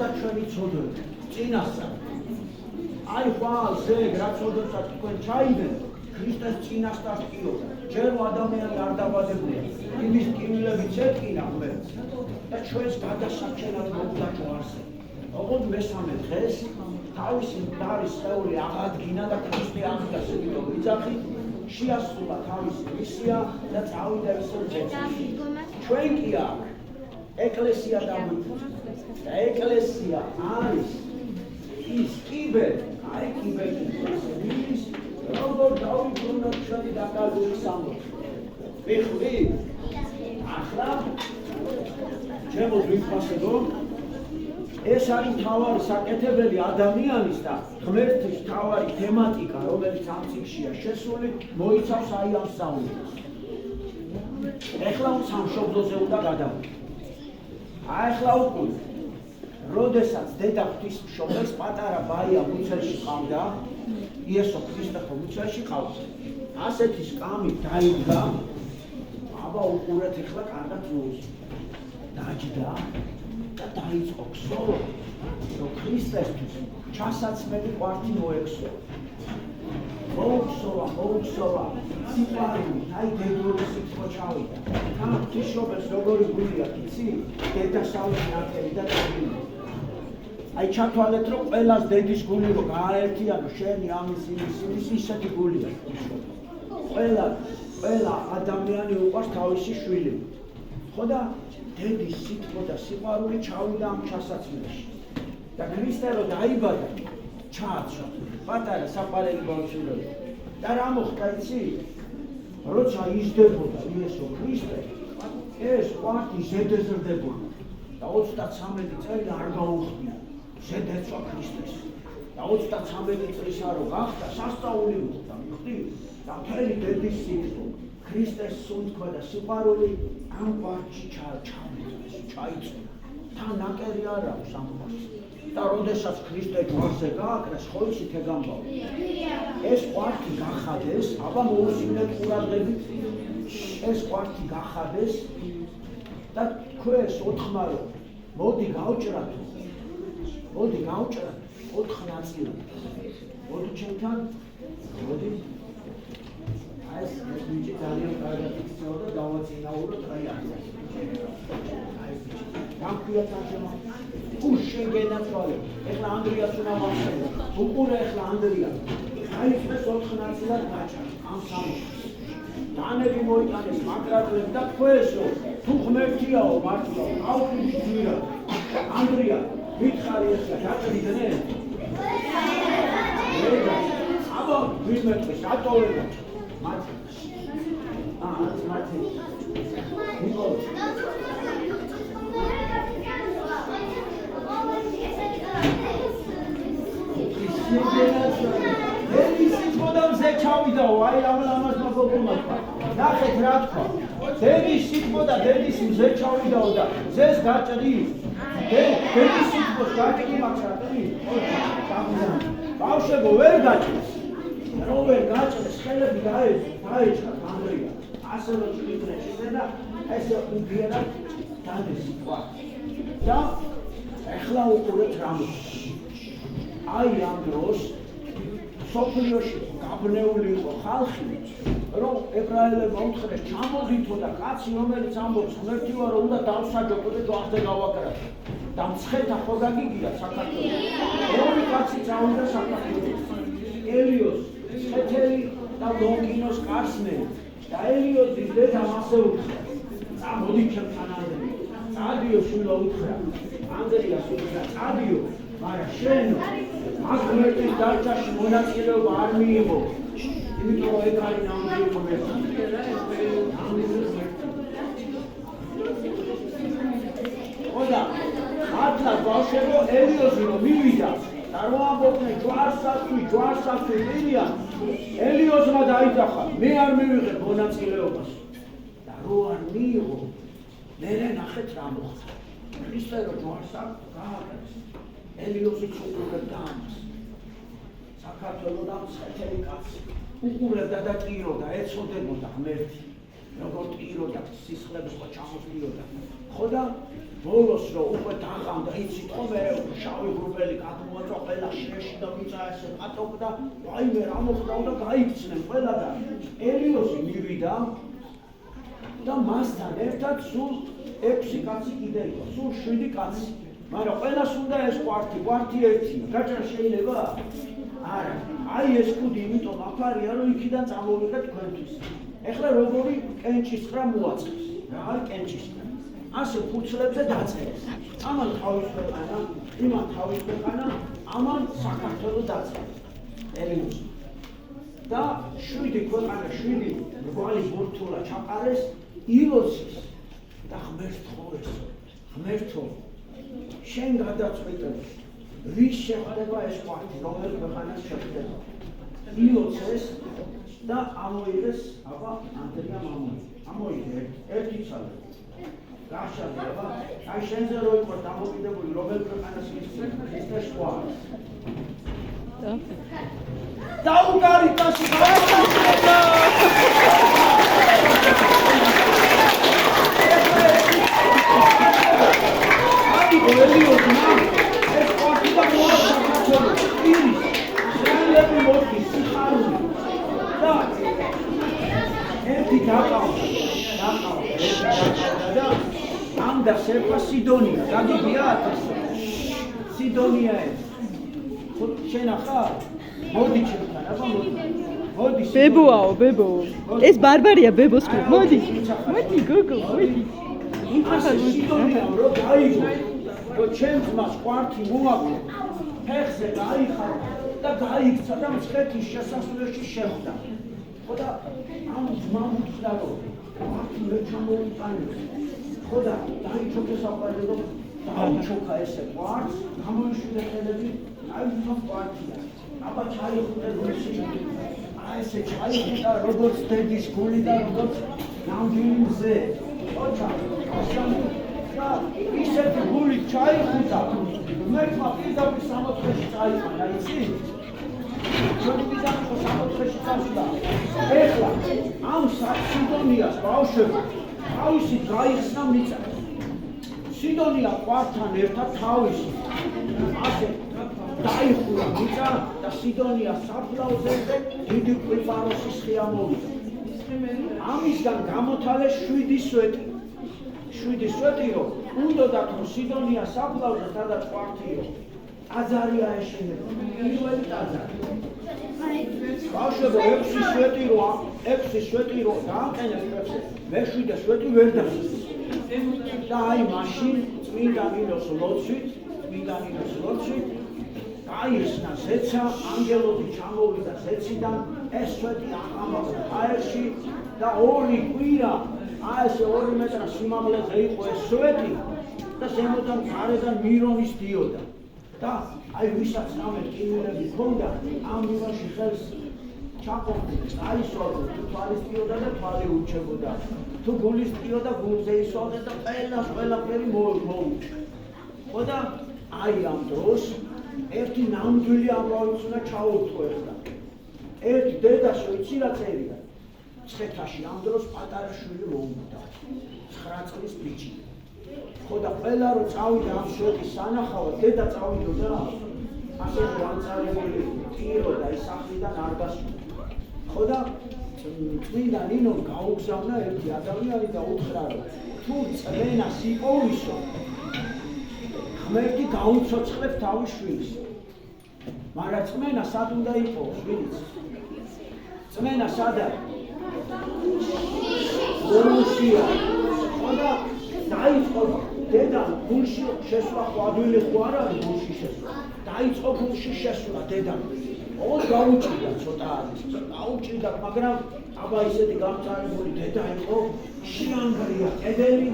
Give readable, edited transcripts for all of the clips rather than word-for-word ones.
და ჩვენი ცოდნა წინასწარ. აი ხვალ ზეგ რაც ოდესაც თქვენ ჩაიდენ ქრისტეს წინასწარ ტკიოდა. ჯერ ადამიანი არ დაბადებულია. იმის ტკივილებით ეთკინა ღმერთს და ჩვენს გადასარჩენად მოვიდა ჯვარზე. ოღონდ მესამე დღეს თავისი მკვდარი სხეული აღადგინა და ქრისტე აღდგა სიტყვა ვიძახი შეასრულა თავისი მისია და წავიდა ისევ ძეცაში. ჩვენ კი აქ ეკლესია დამოუკიდებლად და ეკლესია არის ის კიბე, აი კიბე ის როგორ დაუბრუნოთ ჩვენი დაკარგული სამოქალაქო. ვიხდი ახლა ჩემო ვიფასებო ეს არის მთავარი საკეთებელი ადამიანის და ღმერთის მთავარი თემატიკა, რომელიც ამ წიგნშია შესული, მოიცავს აი ამ საუბარს. ეხლა სამშობლოზე უნდა გადავიდეთ. ახლა უკვე როდესაც დედა ღვთისმშობელს პატარა ბაია მუცელში ყავდა, იესო ქრისტე ხო მუცელში ყავდა. ასეთი სკამი დაიდგა, აბა უყურეთ ეხლა კარგად მოუს. დაჯდა და დაიწყო ქსოვა, რომ ქრისტესთვის ჩასაცმელი ყვართი მოექსვა. მოუქსოვა, სიყვარული, აი დედული სიტყვა ჩავიდა. თან ღვთისმშობელს როგორი გული აქვს, იცი? დედასავლის ნათელი და წილი. აი ჩათვალეთ, რომ ყველას დედის გული რო გააერთიანო, შენი ამის ისეთი გული აქვს. ყველა ადამიანი უყვარს თავისი შვილი. ხო და დედის სიტყვა და სიყვარული ჩავიდა ამ ჩასაცმელში. და ქრისტე რო დაიბადა, ჩააცვა. პატარა საყვარელი ბავშვები. და რა მოხდა იცი? როცა იზრდებოდა იესო ქრისტე, ეს ყვართი ზედეზრდებოდა და 33 წელი არ გაუხდია. ზედეცვა ქრისტეს. და 33 წლისა რო გახდა, სასწაული მოხდა, მიხვდი? და მთელი დედის სიტყვა, ქრისტეს სუნთქვა და სიყვარული ამ ყვართში ჩაიწვა. თან ნაკერი არ აქვს ამ ყვართს. და როდესაც ქრისტე ჯვარზე გააკრეს, ხო იცით ეგ ამბავი? ეს ყვართი გახადეს, აბა მოусმინეთ ყურადღებით, ეს ყვართი გახადეს და თქვენს ოთხმარო, მოდი გავჭრათ 4 ნაწილად. მოდი ჩემთან, მოდი. აი ეს ბიჭი ძალიან კარგად იქცევა და დავაწინაუროთ აი ასე. გამქვიათ ახლა უშენ გენაცვალე. ეხლა ანდრიას უნდა მოვხსენო. უყურე ეხლა ანდრია. აი ეს 4 ნაწილად გაჭარ ამ სამოქს. დანები მოიტანეს მაგრატლებს და თქვენსო თუ ღმერთიაო მართლა ავხიში ძვირა. ანდრია მითხარი ეხლა გაჭრიდნენ? აბა ვიმეთეს ატოვება. მათი. მათი. ნიკოლ დედის სიტყვაზე ჩავიდაო, აი ამას მოგობრუნოთ. ნახეთ რა თქვა. დედის სიტყვა და დედის მზე ჩავიდაო და ზეს გაჭრი. დედის სიტყვას გაჭრი მაქვს რა ტრი? ბავშვებო ვერ გაჭრეს. რო ვერ გაჭრეს, ხელები დაეჭრა ანდრია. ასე რომ ჭრიდნენ და ესე უგიერად დადეს სიტყვა. და ეხლა უყურეთ რა მოხდა. აი ამ დროს სოფლიოში გაბნეული იყო ხალხი, რომ ებრაელებმა უთხრეს ჩამოდითო და კაცი რომელიც ამბობს ღმერთი ვარო უნდა დავსაჯოთ და ჯვარზე გავაკრათ. და მცხეთა ხო გაგიგია საქართველოს. ორი კაცი წავიდა საქართველოს. ელიოს, მცხეთელი და ლონგინოს კარსმელი. და ელიოზის დედამ ასე უთხრა. წამოდი ჩემთან ანდრია. წადიო შვილო უთხრა. ანდრიას უთხრა წადიო. მაგრამ შენ აქ ღმერთის დარჩაში მონაწილეობა არ მიიღო. იმიტომ რომ ეგ არის ნამდვილი ღმერთი. ხოდა მართლა ბავშვებო ელიოზი რომ მივიდა და რო ამბობდნენ ჯვარსაცვი მილია, ელიოზმა დაიძახა, მე არ მივიღებ მონაწილეობას. და რო არ მიიღო, მერე ნახეთ რა მოხდა. ქრისტე რო ჯვარსა გააკეთეს. ელიოზი უყურებდა ამას. საქართველოს და მცხეთელი კაცი უყურებდა და ტიროდა, ეცოდებოდა ღმერთი. როგორ ტიროდა, სისხლებს ხო ჩამოსდიოდა. ხო და ბოლოს რო უკვე დაყავდა იცით ხო მე შავი გრუპელი გადმოაწვა ყველა შეში და მიწა ესე ატოკდა ვაიმე რა მოხდა და გაიქცნენ ყველა და ელიოსი მივიდა და მასთან ერთად სულ 6 კაცი კიდე იყო სულ 7 კაცი მაგრამ ყველას უნდა ეს კვართი ერთია გაჭრა შეიძლება არა აი ეს კუდი იმიტომ აფარია რომ იქიდან წამოვიღეთ თქვენთვის ეხლა როგორი კენჭისყრა მოაწყეს რა არის კენჭისყრა ასე ფუცლებზე დაწერეს ამან თავის ქვეყანა იმან თავის ქვეყანა ამან საქართველოს დაწერეს ელიოსი და 7 ქვეყანა 7 რგვალი ბურთულა ჩაყარეს ილოცის და ღმერთო შენ გადაწყვეტე ვის შეხვდება ეს კვართი რომელ ქვეყანას შეხვდება ილოცეს და ამოიღეს აბა ანდრია ამოიღე ერთი ცალე გაშადება აი შენზე რო იყო დამოკიდებული რომელ ქვეყანას შეხვდება ეს კვართი დაუგარი ტაში და სერფა სიდონია, გაგიგია სიდონია ეს. შენ ახარ? მოდი ჩემთან, აბა მოდი. ბებოაო, ბებო. ეს ბარბარია ბებოს ქვია. მოდი. მოდი გოგო, მოდი. ინახარ სიდონია, რო გაიგო. რო ჩემს მას კვართი მოაყო. ფეხზე გაიხარ და გაიქცა და მცხეთის შესასვლელში შეხვდა. ხო და ამ ძმამ უთხრა რომ კვართი მე ჩამოვიტანე. ხო და დაიჩოქე საყვარელი რომ დაიჩოქა ესე კვართს, გამოიშვიდა ხელები, აი თვითონ კვართია. აბა ჩაიხუტე გულში. აი ესე ჩაიხუტა როგორც დედის გული და როგორც ნამდვილი მზე. ოჩა, ასამი და ისეთი გული ჩაიხუტა. მერტმა პირდაპირ სამოთხეში წაიყვანა, იცი? ჩვენი მიზანი სამოთხეში წავიდა. ეხლა ამ სიდონიას ბავშვები თავისი გაიხსნა მიწა. სიდონია კვართთან ერთად თავისი. ასე დაიხურა მიწა და სიდონია საფლავზე დიდი კვიპაროსის ხია მოვიდა. ამისგან გამოთავეს 7 სვეტი. 7 სვეტი რომ უნდათ რომ სიდონია საფლავზე სადაც კვართიო. ტაძარი აეშენებოდა. პირველი ტაძარი. ბავშვებო 6 სვეტი რო დააყენებს მე-7 სვეტი ვერ დასწრებს. და აი მაშინ წმინდა ნინოს ლოცვით გაიხსნა ზეცა, ანგელოზი ჩამოვიდა ზეციდან, ეს სვეტი აღამაღლა ჰაერში და 2 კვირა, აი ესე 2 მეტრა სიმაღლეზე იყო ეს სვეტი და ზემოდან გარედან მირონის დიოდა. და აი ვისაც რამე კინულები ჰქონდა, ამ მივაში ხელს ჩაყოფდა, აისვავდა, თუ თვალის ტიოდა და თვალი ურჩებოდა. თუ გულის ტიოდა, გულზე ისვავდა და ყველაფერი მოუჭა. ხო და აი ამ დროს ერთი ნამდვილი ამბავიც უნდა ჩაუთხო ეხლა. ერთ დედას ვიცი რა წერია. მცხეთაში ამ დროს პატარა შვილი მოუკვდა. 9 წლის ბიჭი. ხო და ყველა რო წავიდა ამ სვეტის სანახავად, დედა წავიდოდა. ასე განწარებული ტირო და ის სახლიდან არ გასულა. ხო და წმინდა ნინომ გაუგზავნა ერთი ადამიანი და უთხრა რომ თუ წმენას იპოვისო ღმერთი გაუცოცხლებს თავის შვილს. მაგრამ წმენა სად უნდა იპოვოს ვინც? წმენა სად არის? გულშია. ხო და დაიწყო დედა გულში შესვლა ყვადვილი ხო არ არის გულში შესვლა. დაიწყო გულში შესვლა დედამ. ოღონდ გაუჭირდა ცოტა არის. გაუჭირდა, მაგრამ აბა ისეთი გამწარებული დედა იყო, შეანგრია კედელი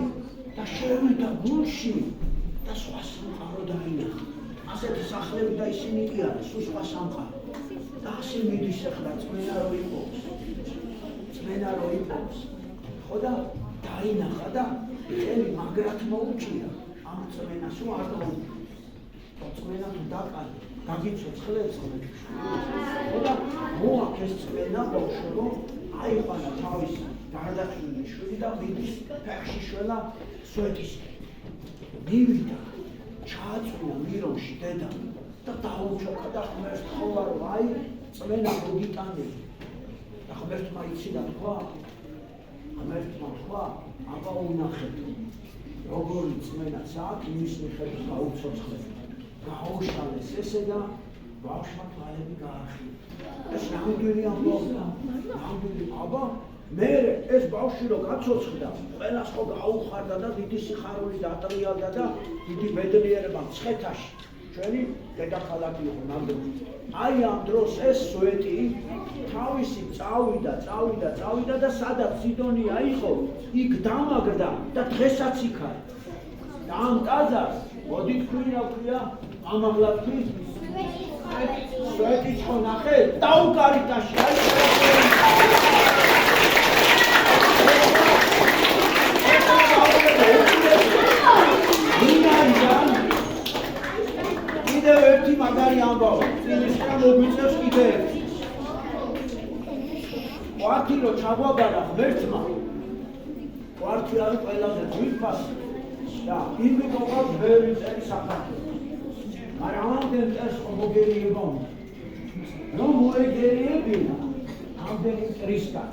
და შევიდა გულში და სხვა სამყარო დაინახა. ასეთი სახლები და ისინი კი არის, სულ სხვა სამყარო. და ასე მიდის ახლა წმენა რო იპოვოს. ხო და დაინახა და ელი მაგრად მოუჭია ამ წმენას რომ არ დაუჭირდა. წმენა თუ დაკარგა გაგიცოცხლებს ხო და მოაქეს წმენა ბავშვო რომ აიყვანა თავის გარდაცვლილი შვილი და მიდის ფეხში შველა სვეტის. მივიდა, ჩააწვია მირონში დედა და დაუჩოქა და ღმერთს თხოვა რომ აი წმენა მოგიტანები. და ღმერთმა იცოდა თქვა, ღმერთმა თქვა, აბა უნახეთ, როგორი წმენაც აქვს, იმის მიხედვით გაუცოცხლეთ. გაუშალეს ესე და ბავშვმა თვალები გაახია. ეს ნამდვილი ამბავია, ნამდვილი აბა მე ეს ბავშვი რო გაცოცხლდა, ყველას ხო გაუხარდა და დიდი სიხარული დატრიალდა და დიდი ბედნიერება მცხეთაში. ჩვენი დედაქალაქი იყო ნამდვილად. აი ამ დროს ეს სვეტი თავისი წავიდა და სადაც სიდონია იყო, იქ დამაგრდა და დღესაც იქ არის. და ამ ტაძარს მოდი თქვი რა ქვია, ამაღლად თქვი სვეტიც ხო ნახე, დაუკარიტაში აი კიდევ ერთი მაგარი ამბავი, წინისწრა მოგვიწევს კიდევ ერთი. ყვართი რო ჩაგვაბარა ღმერთმა, ყვართი არის ყველაზე ძვირფასი და იმით ოღონდ ბევრი წელი საქართველოს. მაგრამ ამდენ წელს მოგერიება უნდა. რომ მოეგერიებინა ამდენი წლისგან,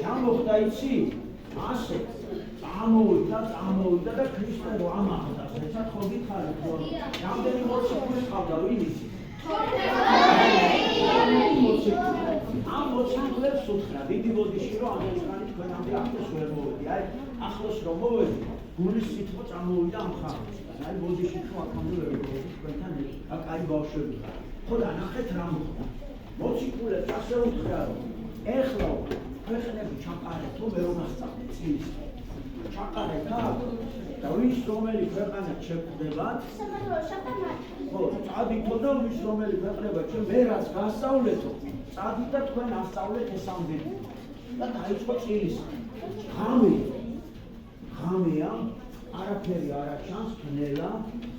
რა მოხდა იცი? ასე წამოვიდა და ქრისტე რო ამაღლდა, ეცად ხო გითხარით რომ რამდენი მოციქული ყავდა ვინ იცი? ამ მოციქულებს უთხრა დიდი ბოდიში რომ ამერიკანი თქვენამდე ახლოს ვერ მოვედი. აი ახლოს რომ მოვედი, გულის სიტყვა წამოვიდა ამ ხალხისგან. აი ბოდიში ხო აქამდე ვერ მოვედი თქვენთან აქ აი ბავშვები ხარ. ხო და ნახეთ რა მოხდა. მოციქულებს ასე უთხრა რომ ეხლა ქვეყნები ჩაყარეთო მე რომ ასწავლე წილის. ჩაყარეთ აქ და ვის რომელი ქვეყანა შეხვდებათ? ხო, წადითო და ვის რომელი ქვეყნება მე რაც გასწავლეთო, წადით და თქვენ ასწავლეთ ეს ამდენი. და დაიწყო წილის. ღამეა, არაფერი არ აჩანს, თნელა,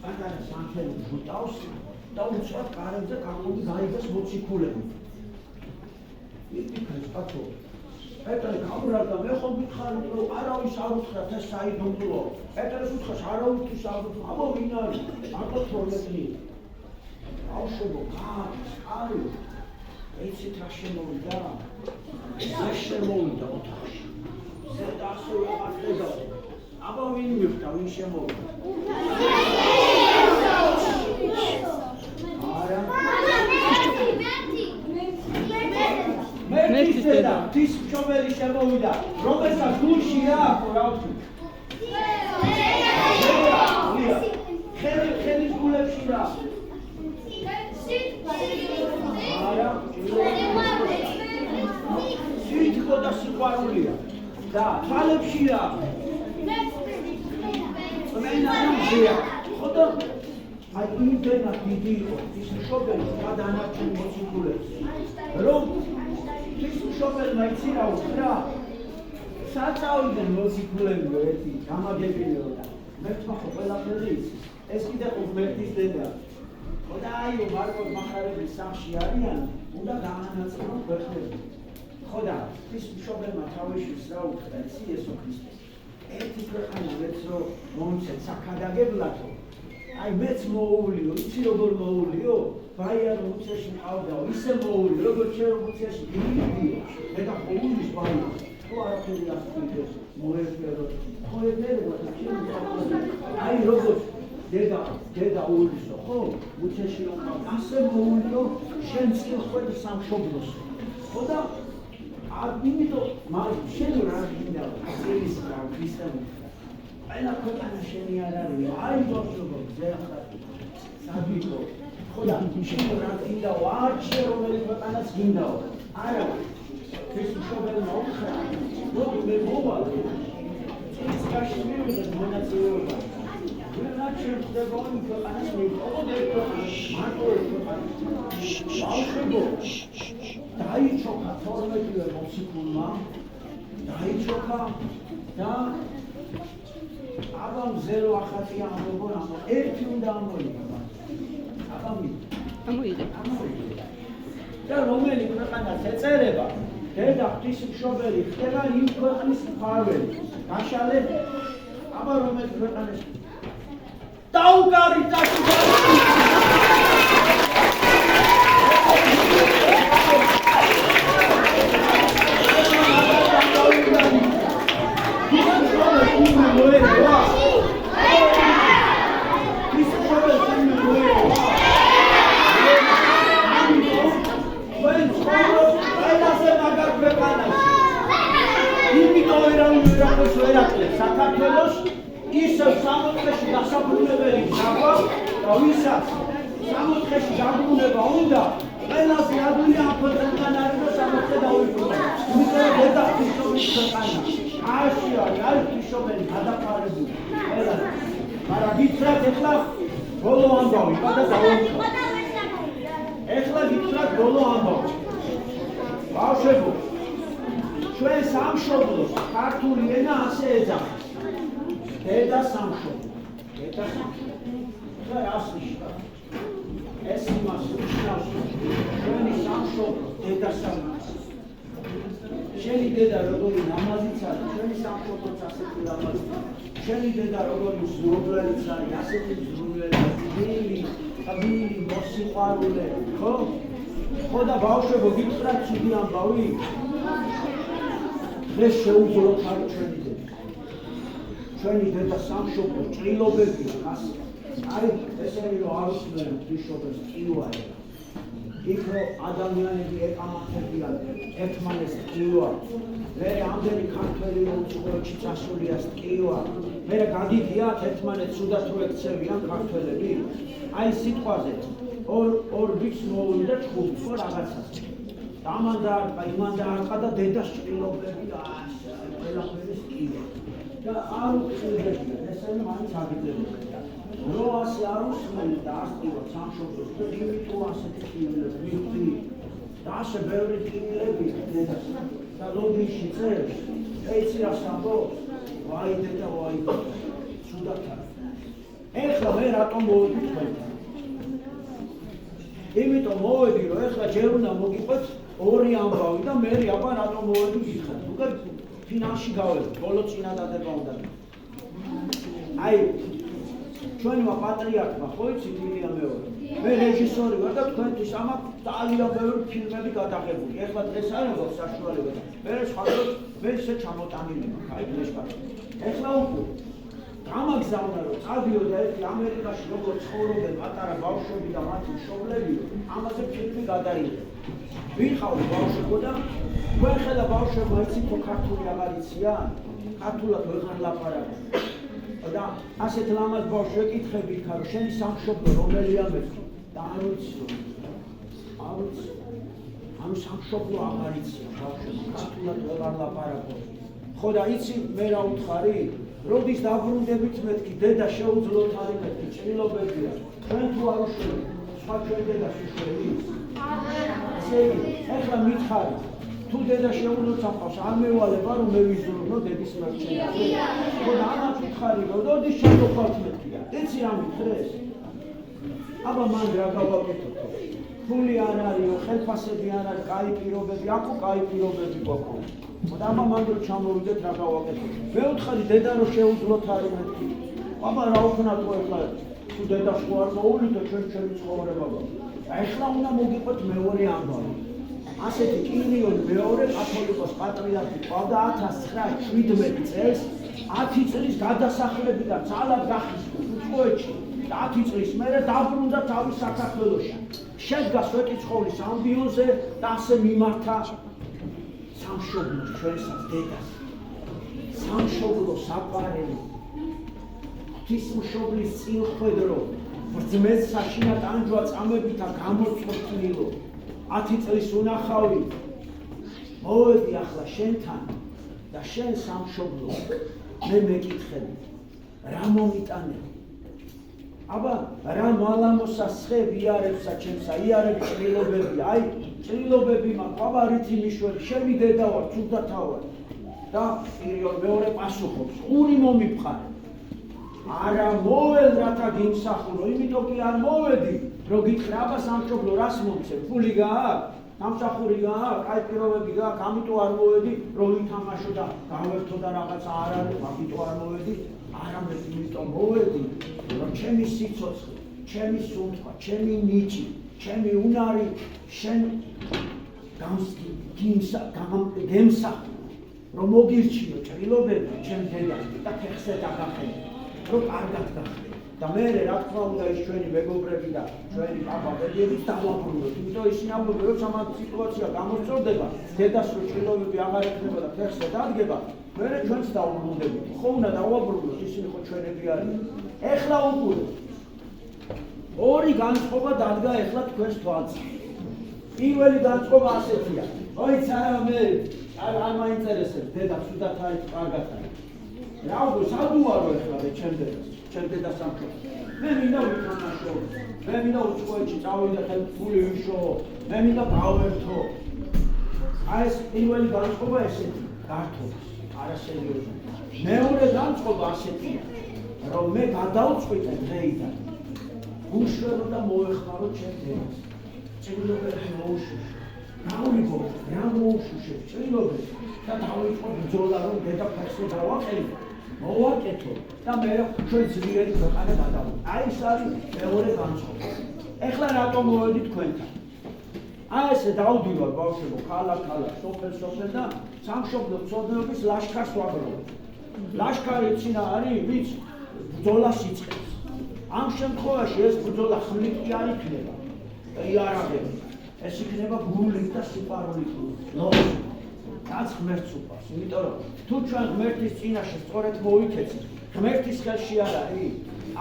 პატარა სამხელი ჟუტავს და უცბად კარებზე კაკული გაიგეს მოციქულები. იფიქრეს კაცო. პეტრე გაბრალდა, მე ხომ გითხარით რომ არავის არ უთხრათ ეს საიდუმლოა. პეტრეს უთხრას არავისთვის არ უთხრა. აბა ვინ არის? აკო 12-ნი. ბავშვებო, კარი. ეცით რა შემოვიდა? ეს შემოვიდა ოთახში. ზედა ასე ვიყავდა. აბა ვინ მივხვდა, ვინ შემოვიდა? არა. მერტის დედა, თვის მშობელი შემოვიდა, რომელსაც გულში აქვს, რა ვთქვი? ხელის გულებში რა? არა, სიტყვა და სიყვარულია და თვალებში რა? წმენა და მზეა. ხო და აი იმდენად დიდი იყო ის მშობელი და დანარჩენ მოციქულებს, რომ ის მშობელმა იცი რა უთხრა? საწავიდნენ მოციქულებიო ერთი გამაგებინეო და მერტმა ხო ყველაფერი იცის. ეს კიდე ხო მერტის დედა. ხო და აიო მარკოს მახარების სამში არიან, უნდა გაანაწილონ ქვეყნები. ხო და ის მშობელმა თავისშვილს რა უთხრა, იცი იესო ქრისტე. ერთი ქვეყანა მეც რომ მომცეთ საქადაგებლათო. აი მეც მოუვლიო, იცი როგორ მოუვლიო? ბაია რომ უცეში მყავდაო, ისე მოული, როგორც შენ რომ უცეში გიგიდიო. მე და ყოვლის ბაია. ხო არაფერი ასწვიდეს, მოეფერო. ხო ეფერება და შენ აი როგორც დედა უვლისო, ხო? უცეში რომ მყავდა, ასე მოულიო, შენ წილხვედი სამშობლოს. ხო და იმიტომ შენ რა გინდა, წილის რა ქრისტიანი. ყველა ქვეყანა შენი არ არის, აი ბავშვო, ზეახლა სადიკო. ხო და შენ რა გინდაო, არჩე რომელი ქვეყანაც გინდაო. არა, ეს მშობელმა უთხრა, მოდი მე მოვალე. ის გაშმირდა მონაწილეობა. ვერაც შეხვდება იმ ქვეყანას მიყოლოდ ერთ ქვეყანას, მარტო ერთ ქვეყანას. ბავშვო, დაიჩოქა 12-ვე მოციქულმა, დაიჩოქა და აბა მზერო ახატი ამბობო, ერთი უნდა ამოიღო. ამოიღე. და რომელი ქვეყანას ეწერება, დედა ღვთისმშობელი ხდება იმ ქვეყნის მფარველი. გაშალე აბა რომელი ქვეყანის დაუგარი საქართველოს ისევ სამოთხეში დასაბრუნებელი გახვა და ვისაც სამოთხეში დაბრუნება უნდა ყველაზე ადვილი ამ ქვეყნიდან არის და სამოთხე დაუბრუნდა. იმიტომ დედა ღვთისმშობლის ქვეყანა აშია არის ღვთისმშობელი გადაფარებული ყველას. მაგრამ გითხრათ ეხლა ბოლო ამბავი და დავუწყო. ეხლა გითხრათ ბოლო ამბავი. ბავშვებო ჩვენ სამშობლოს ქართული ენა ასე ეძახის. დედა სამშობლო. დედა სამშობლო. და რას ნიშნავს? ეს იმას ნიშნავს, ჩვენი სამშობლო დედა სამშობლო. შენი დედა როგორი ნამაზიც არის, ჩვენი სამშობლოც ასეთი ნამაზი. შენი დედა როგორი ზრუნველიც არის, ასეთი ზრუნველი, ძილი, მოსიყვარულე, ხო? ხო და ბავშვებო, გითხრათ ცუდი ამბავი? დღეს შეუძლოთ არის ჩვენი დედა. ჩვენი დედა სამშობლო ჭრილობებია ხას. არის ესენი რომ არ უსმენ ღვთისმშობელს წილვარი. იქ რომ ადამიანები ეკამათებიან ერთმანეთს წილვა. მე ამდენი ქართველი უცხოეთში წასულიას წილვა. მე გაგიგიათ ერთმანეთს სუდათ რო ექცევიან ქართველები. აი სიტყვაზე ორ ბიჭს მოუვიდა ჭხუთი ხო რაღაცას. დამანდარყა, იმანდარყა და დედას ჭრილობები და ყველაფერი წილვა. და არ უწევდნენ ესენი მაინც აგიძებდნენ. რო ასე არ უსმენ და ასწავლოთ სამშობლოს და იმიტომ ასეთი ტკივილები და ასე ბევრი ტკივილები დედას და ლოგიში წერს ეცი რას ამბობს ვაი დედა ვაი ცუდად არის. ეხლა მე რატომ მოვედი თქვენთან? იმიტომ მოვედი რომ ეხლა ჯერ უნდა მოგიყვეთ ორი ამბავი და მე აბა რატომ მოვედი გითხრათ. უკვე ფინალში გავედი, ბოლო წინადადება უნდა. აი ჩვენმა პატრიარქმა ხო იცით ილია მეორე. მე რეჟისორი ვარ და თქვენთვის ამაქვს ძალიან ბევრი ფილმები გადაღებული. ეხლა დღეს არ აქვს საშუალება. მე სხვადასხვა მე ისე ჩამოტანილი მაქვს. აი დღეს ვარ. ეხლა უკვე გამაგზავნა რომ წავიდე ერთი ამერიკაში როგორ ცხოვრობენ პატარა ბავშვები და მათი მშობლები, ამაზე ფილმი გადაიღე. ვინ ხავთ ბავშვებო და თქვენ ხედა ბავშვებმა იცით რომ ქართული აღარ იციან? ქართულად ვეღარ ლაპარაკობ. და ასეთ ლამაზ ბავშვს ეკითხები იქა რომ შენი სამშობლო რომელია მეთქი და არ ვიცი. ანუ სამშობლო აღარ იციან ბავშვებმა ქართულად ვეღარ ლაპარაკობ. ხო და იცი მე რა უთხარი? როდის დაბრუნდებით მეთქი დედა შეუძლოთ არის მეთქი ჭრილობებია. თქვენ თუ არ უშველით სხვა ჩვენ დედას უშველით? ესე იგი ეხლა მითხარი თუ დედა შეუძლოთ ამყავს არ მევალება რომ მე ვიზრუნო დედის მერჩენა. ხო და ამათ ვითხარი რომ როდის შეგოხვალთ მეთქია? იცი რა მითხრეს? აბა მან რა გავაკეთოთ? ფული არ არისო, ხელფასები არ არის, კაი პირობები, აქო კაი პირობები გვაქვს. და აბა მან რო ჩამოვიდეთ რა გავაკეთოთ? მე ვთხარი დედა რომ შეუძლოთ არის მეთქი. აბა რა უქნათ ხო ეხლა თუ დედა ხო არ მოუვლითო ჩვენი ცხოვრება. ეხლა უნდა მოგიყვეთ მეორე ამბავი. ასეთი კილიონი მეორე კათოლიკოს პატრიარქი ყავდა 1917 წელს 10 წლის გადასახლებიდან ძალად გახიზნეს უცხოეთში და 10 წლის მერე დაბრუნდა თავის საქართველოში. შედგა სვეტიცხოვლის ამბიონზე და ასე მიმართა სამშობლოს ჩვენსაც დედას. სამშობლო საყვარელი ღვთისმშობლის წილხვედრო ბრძმეს საშინათ ანჯვა წამებითა გამოწყვეტილო 10 წლის უნახავი მოვედი ახლა შენთან და შენ სამშობლო მე მეკითხები რა მომიტანე? აბა რა მალამოსასხებ იარებსა ჩემსა იარები ჭრილობები აი ჭრილობები მაქვს აბა რითი მიშველი შენი დედა ვარ ცუდათა ვარ და მეორე პასუხობს ყური მომიფხარე არა მოვალ რათა გიმსახურო იმიტომ კი არ მოვედი რომ გითხრა აბა სამშობლო რას მომცემ ფული გააქვს სამსახურია, კაი პირობები გაქვს, ამიტომ არ მოვედი, რომ ვითამაშო და გავერთო და რაღაცა არ არის, ამიტომ არ მოვედი, არამედ იმიტომ მოვედი, რომ ჩემი სიცოცხლე, ჩემი სუნთქვა, ჩემი ნიჭი, ჩემი უნარი შენ გემსახურა, რომ მოგირჩიო ჭრილობები ჩემ დედას და ფეხზე დაგახედე, რომ კარგად გახედე. და მე რა თქმა უნდა ის ჩვენი მეგობრები და ჩვენი პაპადედებით დავაბრუნოთ, იმიტომ ისინი ამბობენ, რომ სამა სიტუაცია გამოსწორდება, დედას რო ჭრილობები აღარ ექნება და ფეხზე დადგება, მე ჩვენც დავუბრუნდებით. ხო უნდა დავაბრუნოთ, ისინი ხო ჩვენები არიან. ეხლა უკვე ორი განწყობა დადგა ეხლა თქვენს თვალზე. პირველი განწყობა ასეთია. ოიც არა მე არ მაინტერესებს დედა სუდათ არის კარგად არის. რა უკვე სადუარო ეხლა ჩემ დედას. ჩემ დედას სამშობლო. მე მინდა ვითამაშო. მე მინდა უცხოეთში წავიდე და ფული ვიშო. მე მინდა გავერთო. აი ეს პირველი განწყობა ესეთი, გართობა, არასერიოზული. მეორე განწყობა ასეთია, რომ მე გადავწყვიტე დღეიდან. უშველო და მოეხმარო ჩემ დედას. ჭრილობები მოუშუშო. გავიგო, რა მოუშუშე ჭრილობები და დავიწყო ბრძოლა, რომ დედა ფეხზე დავაყენო. მოვაკეთო და მე ჩვენ ძლიერი ქვეყანა გადავიდე. აი ეს არის მეორე განწყობა. ეხლა რატომ მოვედი თქვენთან? აი ესე დავდივარ ბავშვებო, ქალაქ-ქალაქ, სოფელ-სოფელ და სამშობლო მცოდნეობის ლაშქარს ვაგროვებ. ლაშქარი ცინა არის, ვინც ბრძოლას იწყებს. ამ შემთხვევაში ეს ბრძოლა ხმლით კი არ იქნება. იარაღებით. ეს იქნება გულით და სიყვარულით. რაც ღმერთს უყვარს, იმიტომ რომ თუ ჩვენ ღმერთის წინაშე სწორედ მოვიქეცით, ღმერთის ხელში არ არის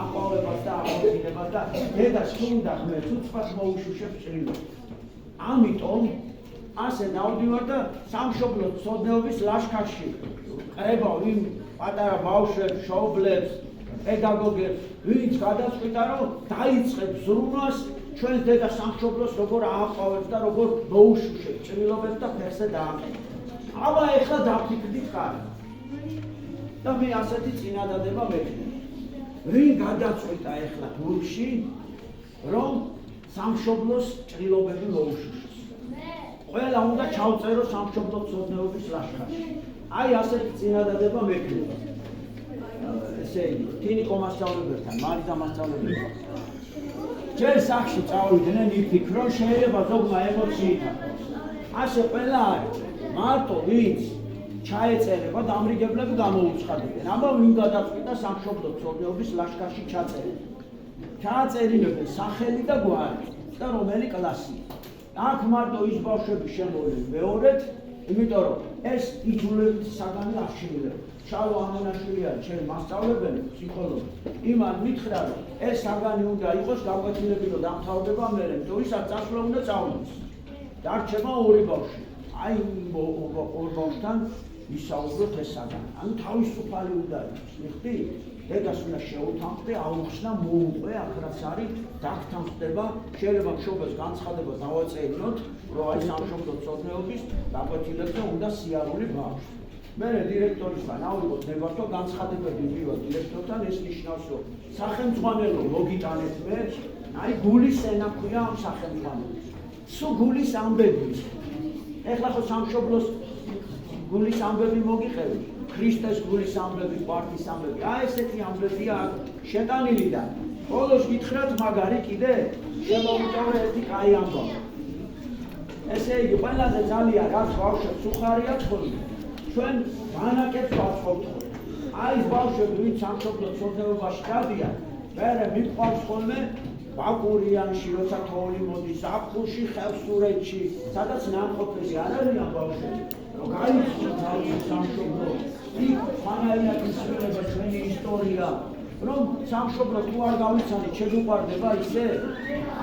აყვავებას და აღორძინებას და დედას თუ უნდა ღმერთს უცბად მოუშუშებს ჭრილობას. ამიტომ ასე დავდივარ და სამშობლო მცოდნეობის ლაშქარში ყრებავ იმ პატარა ბავშვებს, მშობლებს, პედაგოგებს, ვინც გადაწყვიტა რომ დაიწყებს ზრუნვას ჩვენს დედას სამშობლოს როგორ ააყვავებს და როგორ მოუშუშებს ჭრილობებს და ფეხზე დააყენებს. აბა ეხლა დაფიქრდით კარგად. და მე ასეთი წინადადება მექნება. ვინ გადაწყვიტა ეხლა გულში, რომ სამშობლოს ჭრილობები მოუშუშოს? ყველა უნდა ჩავწერო სამშობლო მცოდნეობის ლაშქარში. აი ასეთი წინადადება მექნება. ესე იგი, თინიკო მასწავლებელთან, მარიდა მასწავლებელთან. ჯერ სახში წავიდნენ იფიქრო, შეიძლება ზოგმა ემოციით. ასე ყველა არის. მარტო ვინც ჩაეწერება დამრიგებლები გამოუცხადებენ. აბა ვინ გადაწყვიტა სამშობლო მცოდნეობის ლაშქარში ჩაწერება. ჩააწერინებენ სახელი და გვარი და რომელი კლასია. აქ მარტო ის ბავშვები შემოვლენ მეორედ, იმიტომ რომ ეს იძულებით საგანი არ შეიძლება. შალო ამონაშვილი არის ჩემი მასწავლებელი, ფსიქოლოგი. იმან მითხრა რომ ეს საგანი უნდა იყოს გაკვეთილებიო დამთავრდება მერე, თორესაც წასვლა უნდა წავიდეს. დარჩება ორი ბავშვი. აი ორ ბავშვთან ისაუბროთ ეს საგანი. ანუ თავისუფალი უნდა იყოს, მიხდი? დედას უნდა შეუთანხმდე, აუხსნა, მოუყვე, აქ რაც არის, დაგთან ხდება, შეიძლება მშობელს განცხადება დავაწერინოთ, რომ აი სამშობლო მცოდნეობის გაკვეთილებზე უნდა სიარული ბავშვი. მერე დირექტორისგან ავიღოთ ნებართვა განცხადებები მივიღოთ დირექტორთან, ეს ნიშნავს, რომ სახელმძღვანელო მოგიტანეთ მე, აი გულის ენა ქვია ამ სახელმძღვანელოს. სულ გულის ამბები. ეხლა ხო სამშობლოს გულის ამბები მოგიყევი, ქრისტეს გულის ამბები, პარტიის ამბები. აი ესეთი ამბებია შეტანილი და ბოლოს გითხრათ მაგარი კიდე შემოვიტოვე ერთი კაი ამბავი. ესე იგი, ყველაზე ძალიან რაც ბავშვებს უხარიათ ხოლმე, ჩვენ ბანაკებს ვაწყობთ ხოლმე. აი ეს ბავშვები, ვინც სამშობლო მცოდნეობაში გადიან, მერე მიყვავს ხოლმე ბაკურიანში, როცა თოვლი მოდის, ზაფხულში, ხევსურეთში, სადაც ნამყოფები არ არიან ბავშვები, რომ გაიცნოთ თავისი სამშობლო, იქ ხანაერად ისმენება ჩვენი ისტორია, რომ სამშობლო თუ არ გავიცანით, შეგვიყვარდება ისე?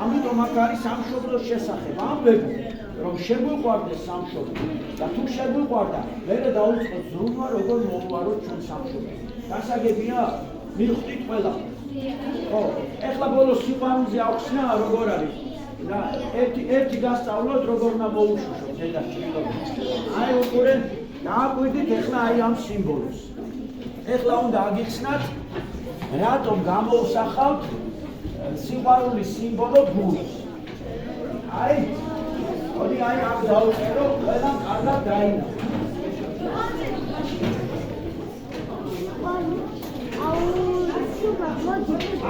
ამიტომ აქ არის სამშობლოს შესახებ ამბები, რომ შეგვიყვარდეს სამშობლო და თუ შეგვიყვარდა, მერე დავიწყოთ ზრუნვა, როგორ მოვუაროთ ჩვენ სამშობლო. გასაგებია, მივხვდით ყველა. ხო, ეხლა ბოლოს სიყვარულზე ახსნა როგორ არის? და ერთი გასწავლოთ როგორ უნდა მოუშუშოთ დედას ჭრილობას. აი უკვე დააკვირდით ეხლა აი ამ სიმბოლოს. ეხლა უნდა აგიხსნათ რატომ გამოუსახავთ სიყვარულის სიმბოლო გულს. აი მოდი აი აქ დავწერო, ყველა კარგად დაინახო.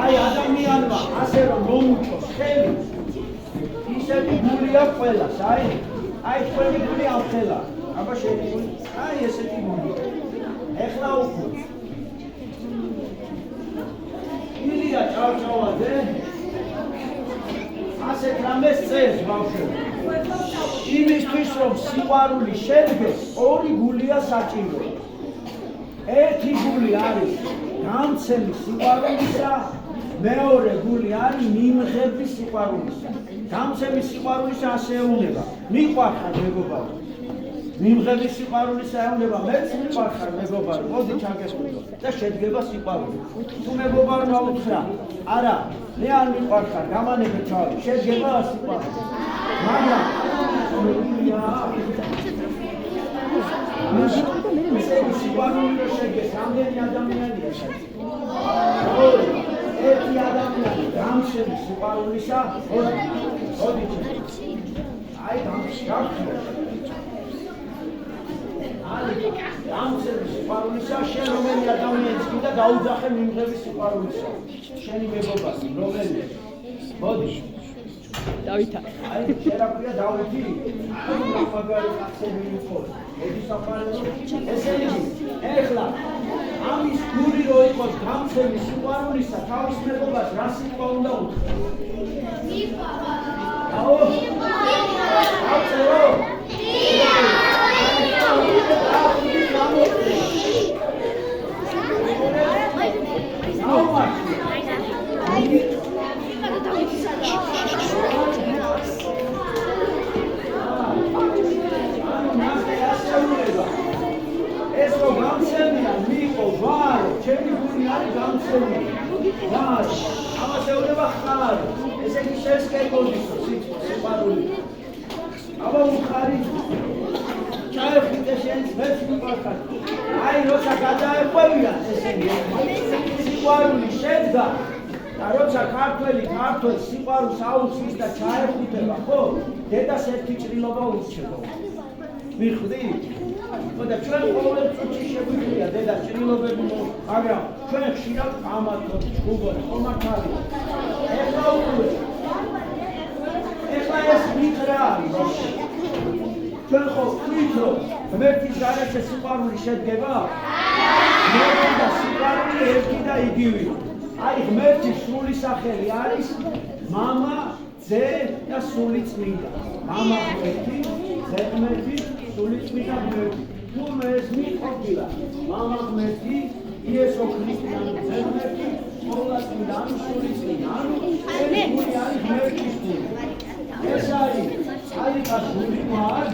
აი ადამიანმა ასე რომ მომუჭოს ხელი, ისეთი გული აქვს ყველას, აი თქვენი გული ამ ხელა. აბა შენი გული, აი ესეთი გული. ეხლა უფრო. ილია ჭავჭავაძე ასეთ რამეს წერს ბავშვები. იმისთვის რომ სიყვარული შედგეს, ორი გულია საჭირო. ერთი გული არის გამცემი სიყვარულისა, მეორე გული არის მიმღები სიყვარულისა. გამცემი სიყვარულისა ასე ეუბნება, მიყვარხარ მეგობარო. მიმღები სიყვარულისა ეუბნება, მეც მიყვარხარ მეგობარო, მოდი ჩაგესხმო და შედგება სიყვარული. თუ მეგობარმა უთხრა, არა, მე არ მიყვარხარ, გამანებე ჩავი, შედგება სიყვარული. მაგრამ სიყვარული რო შედგეს, რამდენი ადამიანია ორი, ერთი ადამიანი გამცემი სიყვარულისა, ოდი აი გამცემი გამცემი სიყვარულისა, შენ რომელი ადამიანის კიდე გაუძახე მიმღები სიყვარულისა, შენი მეგობარი, რომელი, მოდი დავითა. აი შერაფია დავითი, აი მაგარი კაცები იყო. მოდი საფარეთო. ესე იგი, ეხლა ამის გული რო იყოს გამცემი სიყვარულისა, თავის მეგობარს რა სიტყვა უნდა უთხრა? მიყვარხარ. აო? აცერო? ეს რო გამცემია, მიყო ვარო, ჩემი გული არის გამცემი. ვარო, ამას ეუბნება ხარ. ესე იგი შესკეთოდისო სიყვარული. აბა უხარი. ჩაეხუტე შენს მეც მიყვარხარ. აი როცა გადაეყვევიან ესე იგი სიყვარული შედგა და როცა ქართველს სიყვარულს აუცის და ჩაეხუტება, ხო? დედას ერთი ჭრილობა ურჩება. მიხვდი? და ჩვენ ყოველ წუთში შეგვიძლია დედას ჭრილობები, მაგრამ ჩვენ ხშირად ამათობთ, ჩხუბობთ, ხომართალი. ეხლა ეს მითხრა არის. ჩვენ ხო ვთქვით, რომ ღმერთის გარეშე სიყვარული შედგება? ღმერთი და სიყვარული ერთი და იგივეა. აი ღმერთის სრული სახელი არის მამა, ძე და სული წმინდა. მამა ღმერთი, ძე ღმერთი, სული წმინდა ღმერთი. თურმე ეს მიყვარხილა. მამა ღმერთი, იესო ქრისტიანი ძე ღმერთი, სულა წმინდა, ანუ სული წმინდა. ანუ ეს გული არის ღმერთის გული. ეს არის ალიკას გული ხარ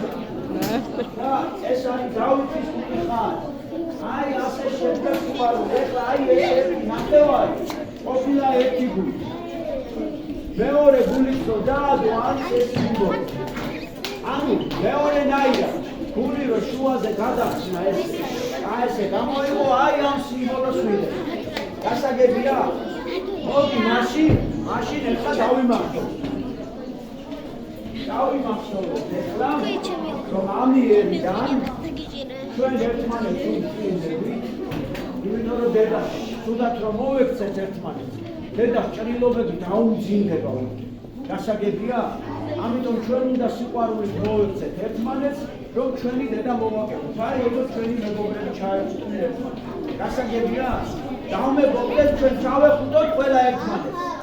და ეს არის დავითის გული ხარ. აი ასე შედგა სიყვარული. ეხლა აი ეს ნახევარი ყოფილა ერთი გული. მეორე გულიც რო დაადო არის ეს სიმბოლო. ანუ მეორენაირად გული რო შუაზე გადახსნა ესე გამოიღო აი ამ სიმბოლოს მიდე. გასაგებია? მოდი მაშინ ეხლა დავიმახსოვროთ. ეხლა რომ ამიერიდან ჩვენ ერთმანეთს ვუწინდებით, იმიტომ რომ დედა თუდად რომ მოვექცეთ ერთმანეთს, დედას ჭრილობები დაუმძიმდება. გასაგებია? ამიტომ ჩვენ უნდა სიყვარულით მოვექცეთ ერთმანეთს, რომ ჩვენი დედა მოვაკეთოთ. აი როგორ ჩვენი მეგობრები ჩაეხუტნენ ერთმანეთს. გასაგებია? დავმეგობრდეთ, ჩვენ ჩავეხუტოთ ყველა ერთმანეთს.